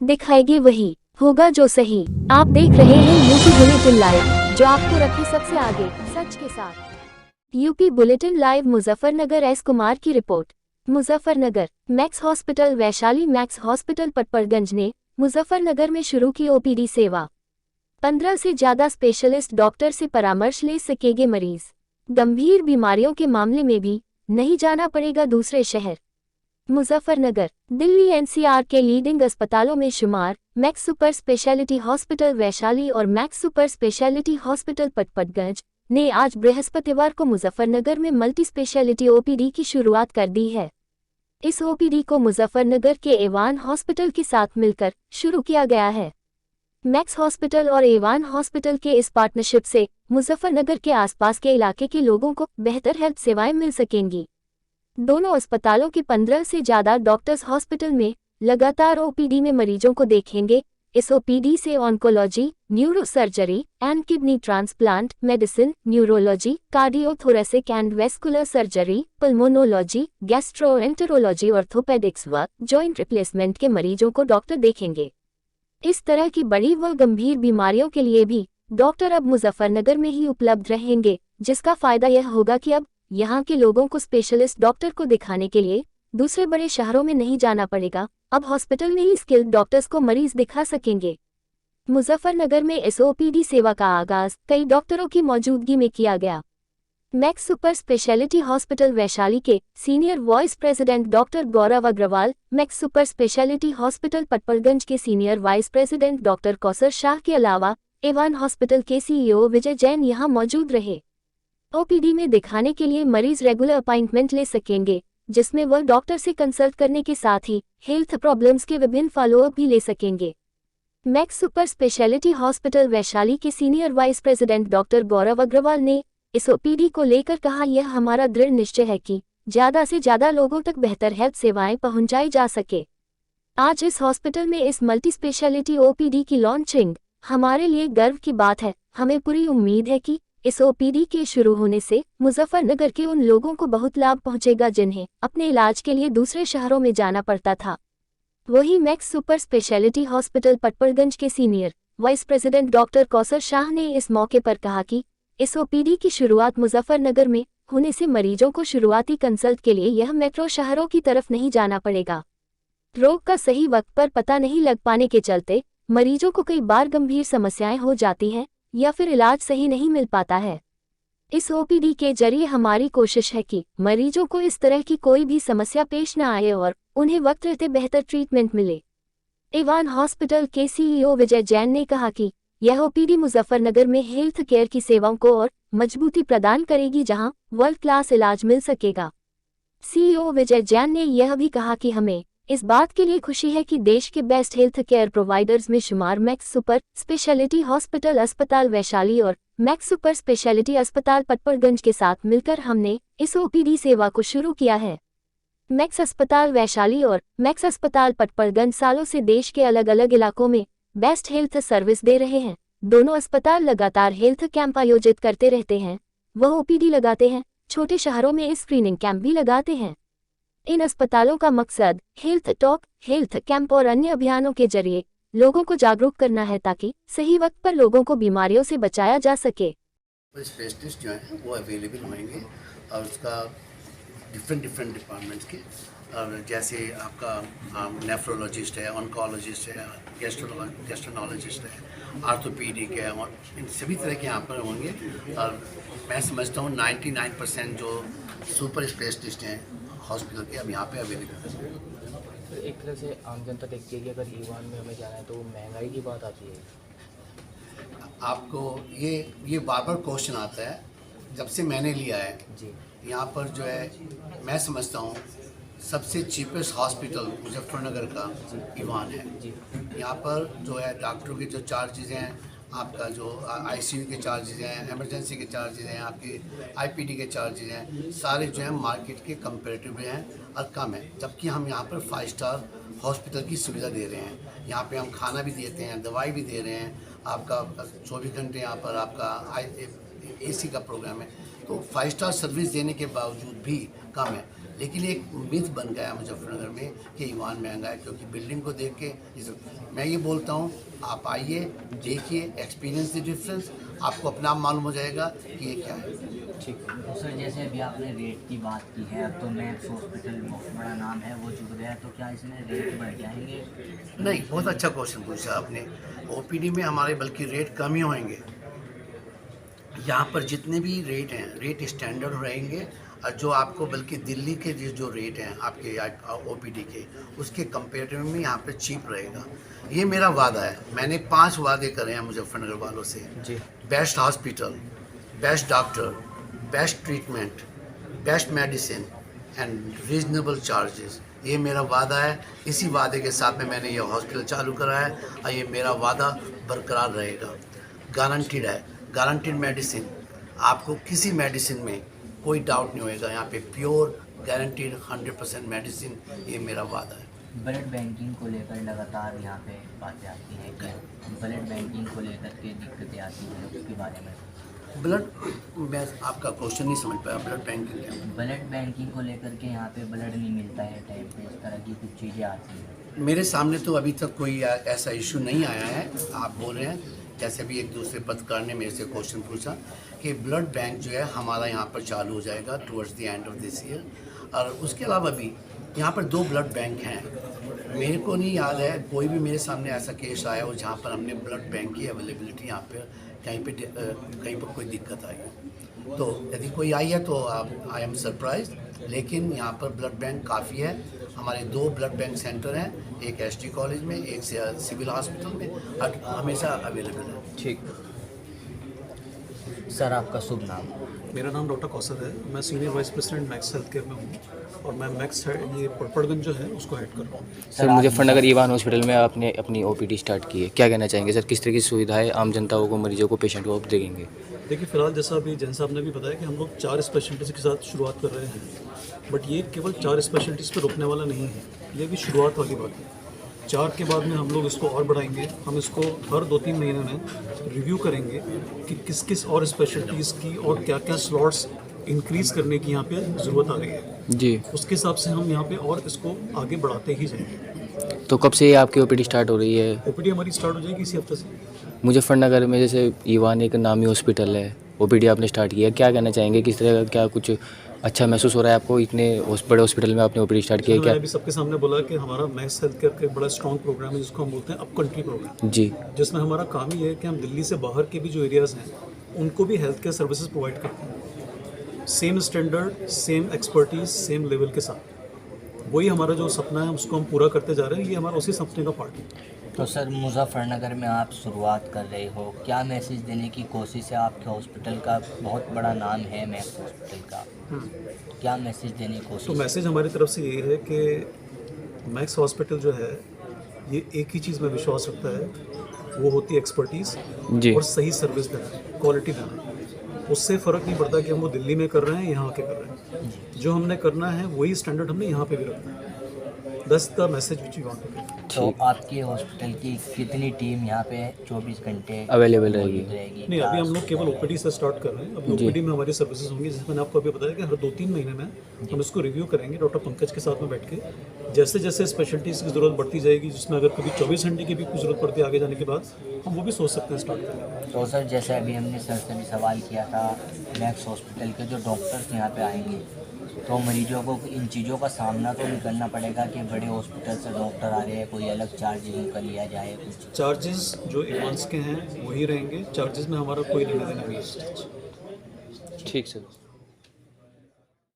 दिखाएगी वही होगा जो सही। आप देख रहे हैं यूपी बुलेटिन लाइव, जो आपको रखे सबसे आगे सच के साथ। UP bulletin live Muzaffarnagar. S Kumar की रिपोर्ट। Muzaffarnagar Max hospital Vaishali. Max hospital Patparganj ने मुजफ्फरनगर में शुरू की ओपीडी सेवा। 15 से ज्यादा स्पेशलिस्ट डॉक्टर से परामर्श ले सकेंगे मरीज। गंभीर बीमारियों के मामले में भी नहीं जाना पड़ेगा दूसरे शहर। मुजफ्फरनगर दिल्ली एनसीआर के लीडिंग अस्पतालों में शुमार Max super speciality hospital Vaishali और Max super speciality hospital Patparganj ने आज बृहस्पतिवार को मुजफ्फरनगर में मल्टी स्पेशलिटी ओपीडी की शुरुआत कर दी है। इस ओपीडी को मुजफ्फरनगर के एवान हॉस्पिटल के साथ मिलकर शुरू किया गया है। मैक्स हॉस्पिटल और एवान हॉस्पिटल के इस पार्टनरशिप से मुजफ्फरनगर के आसपास के इलाके के लोगों को बेहतर हेल्थ सेवाएं मिल सकेंगी। दोनों अस्पतालों के 15 से ज्यादा डॉक्टर्स हॉस्पिटल में लगातार ओपीडी में मरीजों को देखेंगे। इस ओपीडी से oncology, neuro surgery and kidney transplant, medicine, neurology, cardiothoracic and vascular surgery, pulmonology, gastroenterology, orthopaedics व जॉइंट रिप्लेसमेंट के मरीजों को डॉक्टर देखेंगे। इस तरह की बड़ी व गंभीर बीमारियों के लिए भी डॉक्टर अब मुजफ्फरनगर में ही उपलब्ध रहेंगे, जिसका फायदा यह होगा कि अब यहाँ के लोगों को स्पेशलिस्ट डॉक्टर को दिखाने के लिए दूसरे बड़े शहरों में नहीं जाना पड़ेगा। अब हॉस्पिटल में ही स्किल्ड डॉक्टर्स को मरीज दिखा सकेंगे। मुजफ्फरनगर में इस ओपीडी सेवा का आगाज कई डॉक्टरों की मौजूदगी में किया गया। Max super speciality hospital Vaishali के senior vice president doctor Gaurav Agarwal, Max super speciality hospital Patparganj के senior vice president doctor Kausar Shah के अलावा एवान हॉस्पिटल के सीईओ विजय जैन यहां मौजूद रहे। ओपीडी में दिखाने के लिए मरीज रेगुलर अपॉइंटमेंट ले सकेंगे, जिसमें वह डॉक्टर से कंसल्ट करने के साथ ही हेल्थ प्रॉब्लम्स के विभिन्न फॉलोअप भी ले सकेंगे। Max super speciality hospital Vaishali के senior vice president doctor Gaurav Agarwal ने इस ओपीडी को लेकर कहा, यह हमारा दृढ़ निश्चय है कि ज्यादा से ज्यादा लोगों तक बेहतर हेल्थ सेवाएं पहुंचाई जा सके। आज इस हॉस्पिटल में इस मल्टी स्पेशलिटी ओपीडी की लॉन्चिंग हमारे लिए गर्व की बात है। हमें पूरी उम्मीद है कि इस ओपीडी के शुरू होने से मुजफ्फरनगर के उन लोगों को बहुत लाभ पहुंचेगा जिन्हें अपने इलाज के लिए दूसरे शहरों में जाना पड़ता था। वहीं Max super speciality hospital Patparganj के senior vice president doctor Kausar Shah ने इस मौके पर कहा कि इस ओपीडी की शुरुआत मुजफ्फरनगर में होने से मरीजों को शुरुआती कंसल्ट के लिए यह मेट्रो शहरों की तरफ नहीं जाना पड़ेगा। रोग का सही वक्त पर पता नहीं लग पाने के चलते मरीजों को कई बार गंभीर समस्याएं हो जाती हैं या फिर इलाज सही नहीं मिल पाता है। इस ओपीडी के जरिए हमारी कोशिश है कि मरीजों को इस तरह की कोई भी समस्या पेश न आए और उन्हें वक्त रहते बेहतर ट्रीटमेंट मिले। एवान हॉस्पिटल के सीईओ विजय जैन ने कहा कि यह ओपीडी मुजफ्फरनगर में हेल्थ केयर की सेवाओं को और मजबूती प्रदान करेगी, जहां वर्ल्ड क्लास इलाज मिल सकेगा। सीईओ विजय जैन ने यह भी कहा कि हमें इस बात के लिए खुशी है कि देश के बेस्ट हेल्थ केयर प्रोवाइडर्स में शुमार मैक्स सुपर स्पेशलिटी हॉस्पिटल अस्पताल वैशाली और मैक्स सुपर स्पेशलिटी अस्पताल पटपड़गंज के साथ मिलकर हमने इस ओपीडी सेवा को शुरू किया है। मैक्स अस्पताल वैशाली और मैक्स अस्पताल पटपड़गंज सालों से देश के अलग अलग इलाकों में बेस्ट हेल्थ सर्विस दे रहे हैं। दोनों अस्पताल लगातार हेल्थ कैंप आयोजित करते रहते हैं, वह ओपीडी लगाते हैं, छोटे शहरों में स्क्रीनिंग कैंप भी लगाते हैं। इन अस्पतालों का मकसद हेल्थ टॉक, हेल्थ कैंप और अन्य अभियानों के जरिए लोगों को जागरूक करना है ताकि सही वक्त पर लोगों को बीमारियों से बचाया जा सके। स्पेशलिस्ट जो है वो अवेलेबल होंगे और उसका डिफरेंट डिपार्टमेंट्स के, और जैसे आपका नेफ्रोलॉजिस्ट है, ऑन्कोलॉजिस्ट है, गैस्ट्रोनोलॉजिस्ट है, आर्थोपीडिक है, और इन सभी तरह के यहाँ पर होंगे। और मैं समझता हूँ 99% जो सुपर स्पेशलिस्ट हैं हॉस्पिटल के अब यहाँ पे अवेलेबल है। तो एक तरह से आम जनता देखती है कि अगर ईवान में हमें जाना है तो महंगाई की बात आती है। आपको ये बार बार क्वेश्चन आता है। जब से मैंने लिया है जी, यहाँ पर जो है मैं समझता हूँ सबसे चीपेस्ट हॉस्पिटल मुजफ्फरनगर का ईवान है। यहाँ पर जो है डॉक्टरों के जो चार्जेज़ हैं, आपका जो आईसीयू के चार्जेज़ हैं, इमरजेंसी के चार्जेज़ हैं, आपके आईपीडी के चार्जेज़ हैं, सारे जो हैं मार्केट के कंपेरेटिव हैं और कम है। जबकि हम यहाँ पर 5 स्टार हॉस्पिटल की सुविधा दे रहे हैं। यहाँ पे हम खाना भी देते हैं, दवाई भी दे रहे हैं, आपका 24 घंटे यहाँ पर आपका एसी का प्रोग्राम है। तो 5 स्टार सर्विस देने के बावजूद भी कम है। लेकिन एक मिथ बन गया मुजफ्फरनगर में कि ईवान महंगा है, क्योंकि बिल्डिंग को देख के मैं ये बोलता हूँ आप आइए, देखिए, एक्सपीरियंस द डिफरेंस, आपको अपना आप मालूम हो जाएगा कि ये क्या है। ठीक है। तो सर जैसे अभी आपने रेट की बात की है, अब तो मैक्स हॉस्पिटल बहुत बड़ा नाम है, वो जुड़ गया है, तो क्या इसमें रेट बढ़ जाएंगे? नहीं, बहुत अच्छा क्वेश्चन पूछा आपने। ओपीडी में हमारे बल्कि रेट कम ही होंगे। यहाँ पर जितने भी रेट हैं, रेट स्टैंडर्ड रहेंगे, और जो आपको बल्कि दिल्ली के जो रेट हैं आपके ओपीडी के, उसके कंपेरेटिव में यहाँ पे चीप रहेगा। ये मेरा वादा है, मैंने 5 वादे करे हैं मुजफ्फरनगर वालों से। जी। Best hospital, best doctor, best treatment, best medicine and reasonable charges, ये मेरा वादा है। इसी वादे के साथ में मैंने ये हॉस्पिटल चालू करा है, और ये मेरा वादा बरकरार रहेगा। गारंटीड है, गारंटीड मेडिसिन, आपको किसी मेडिसिन में कोई डाउट नहीं होएगा। यहाँ पे प्योर गारंटीड 100% मेडिसिन, ये मेरा वादा है। ब्लड बैंकिंग को लेकर लगातार यहाँ पे बातें आती हैं कि ब्लड बैंकिंग को लेकर के दिक्कतें आती हैं, उसके बारे में। ब्लड, मैं आपका क्वेश्चन नहीं समझ पाया, ब्लड बैंकिंग क्या है? ब्लड बैंकिंग को लेकर के यहाँ पे ब्लड नहीं मिलता है टाइम पे, इस तरह की कुछ चीज़ें आती हैं। मेरे सामने तो अभी तक कोई ऐसा इशू नहीं आया है। आप बोल रहे हैं, जैसे भी एक दूसरे पत्रकार ने मेरे से क्वेश्चन पूछा कि ब्लड बैंक जो है हमारा यहाँ पर चालू हो जाएगा towards the end of this year, और उसके अलावा भी यहाँ पर 2 ब्लड बैंक हैं। मेरे को नहीं याद है कोई भी मेरे सामने ऐसा केस आया हो जहाँ पर हमने ब्लड बैंक की अवेलेबिलिटी यहाँ पर कहीं पर कोई दिक्कत आई हो। तो यदि कोई आई है तो आई एम सरप्राइज, लेकिन यहाँ पर ब्लड बैंक काफ़ी है। हमारे 2 ब्लड बैंक सेंटर हैं, एक एसटी कॉलेज में, एक सिविल हॉस्पिटल में, और हमेशा अवेलेबल है। ठीक। सर आपका शुभ नाम? मेरा नाम डॉक्टर कौसर है, मैं senior vice president max health care में हूँ, और मैं मैक्स ये पड़पड़गंज जो है उसको हेड कर रहा हूँ। सर मुजफ्फरनगर ईवान हॉस्पिटल में आपने अपनी ओपीडी स्टार्ट की है, क्या कहना चाहेंगे सर? किस तरह की सुविधाएं आम जनता को, मरीजों को, पेशेंट को आप देंगे? देखिए, फिलहाल जैसा अभी जैन साहब ने भी बताया कि हम लोग 4 स्पेशलिटीज़ के साथ शुरुआत कर रहे हैं, बट ये केवल 4 स्पेशलिटीज़ पर रुकने वाला नहीं है, ये भी शुरुआत वाली बात है। 4 के बाद में हम लोग इसको और बढ़ाएंगे। हम इसको हर 2-3 महीने में रिव्यू करेंगे कि किस किस और स्पेशलिटीज़ की और क्या क्या स्लॉट्स इंक्रीज़ करने की यहाँ पे ज़रूरत आ रही है जी। उसके हिसाब से हम यहाँ पे और इसको आगे बढ़ाते ही जाएंगे। तो कब से आपकी ओपीडी स्टार्ट हो रही है? ओपीडी हमारी स्टार्ट हो जाएगी इसी हफ्ते से। मुजफ्फरनगर में जैसे ईवान एक नामी हॉस्पिटल है, ओपीडी आपने स्टार्ट किया, क्या कहना चाहेंगे? किस तरह का, क्या कुछ अच्छा महसूस हो रहा है आपको? इतने बड़े हॉस्पिटल में आपने ओपीडी स्टार्ट किया, क्या? मैंने भी सबके सामने बोला कि हमारा मैक्स हेल्थ केयर का एक बड़ा स्ट्रॉन्ग प्रोग्राम है जिसको हम बोलते हैं अप कंट्री प्रोग्राम, जी। जिसमें हमारा काम ही है कि हम दिल्ली से बाहर के भी जो एरियाज़ हैं उनको भी हेल्थ केयर सर्विसेज प्रोवाइड करते हैं, same standard, same expertise, same level के साथ। वही हमारा जो सपना है उसको हम पूरा करते जा रहे हैं, ये हमारा उसी सपने का पार्ट है। तो सर मुजफ्फरनगर में आप शुरुआत कर रहे हो, क्या मैसेज देने की कोशिश है? आपके हॉस्पिटल का बहुत बड़ा नाम है मैक्स हॉस्पिटल का, क्या मैसेज देने की तो कोशिश? मैसेज हमारी तरफ से ये है कि मैक्स हॉस्पिटल जो है ये एक ही चीज़ में विश्वास रखता है, वो होती है एक्सपर्टीज़ जी। और सही सर्विस देना, क्वालिटी देना। उससे फ़र्क नहीं पड़ता कि हम वो दिल्ली में कर रहे हैं, यहाँ के कर रहे हैं। जो हमने करना है वही स्टैंडर्ड हमने यहाँ पे भी रखना है। That's the message which we want to give. तो आपके हॉस्पिटल की कितनी टीम यहाँ पे 24 घंटे अवेलेबल रहेगी? नहीं, अभी हम लोग केवल ओपीडी से स्टार्ट कर रहे हैं। अभी ओपीडी में हमारी सर्विसेज होंगी, जैसे मैंने आपको अभी बताया कि हर 2-3 महीने में हम इसको रिव्यू करेंगे डॉक्टर पंकज के साथ में बैठ के। जैसे जैसे स्पेशलिटीज़ की ज़रूरत बढ़ती जाएगी, जिसमें अगर कभी 24 घंटे की भी कुछ ज़रूरत पड़ती है आगे जाने के बाद, हम वो भी सोच सकते हैं स्टार्ट करने। तो सर जैसे अभी हमने सर से भी सवाल किया था, मैक्स हॉस्पिटल के जो डॉक्टर्स यहाँ पे आएंगे तो मरीजों को इन चीज़ों का सामना तो नहीं करना पड़ेगा कि बड़े हॉस्पिटल से डॉक्टर आ रहे हैं, कोई अलग चार्ज उनका लिया जाए कुछ? चार्जेस जो एडवांस के हैं वही रहेंगे, चार्जेस में हमारा कोई लेना देना नहीं है। ठीक सर।